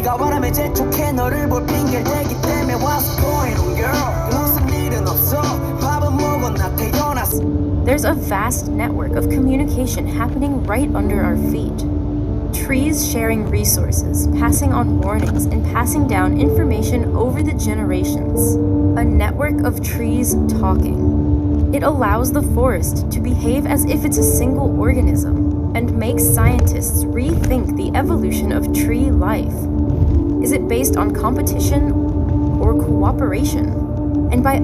네가 바람에 재촉해 너를 볼 핑계를 대기 때문에 What's going on girl 무슨 일은 없어 밥은 먹어 나 태어났어. There's a vast network of communication happening right under our feet. Trees sharing resources, passing on warnings, and passing down information over the generations. A network of trees talking. It allows the forest to behave as if it's a single organism and makes scientists rethink the evolution of tree life. Is it based on competition or cooperation? And by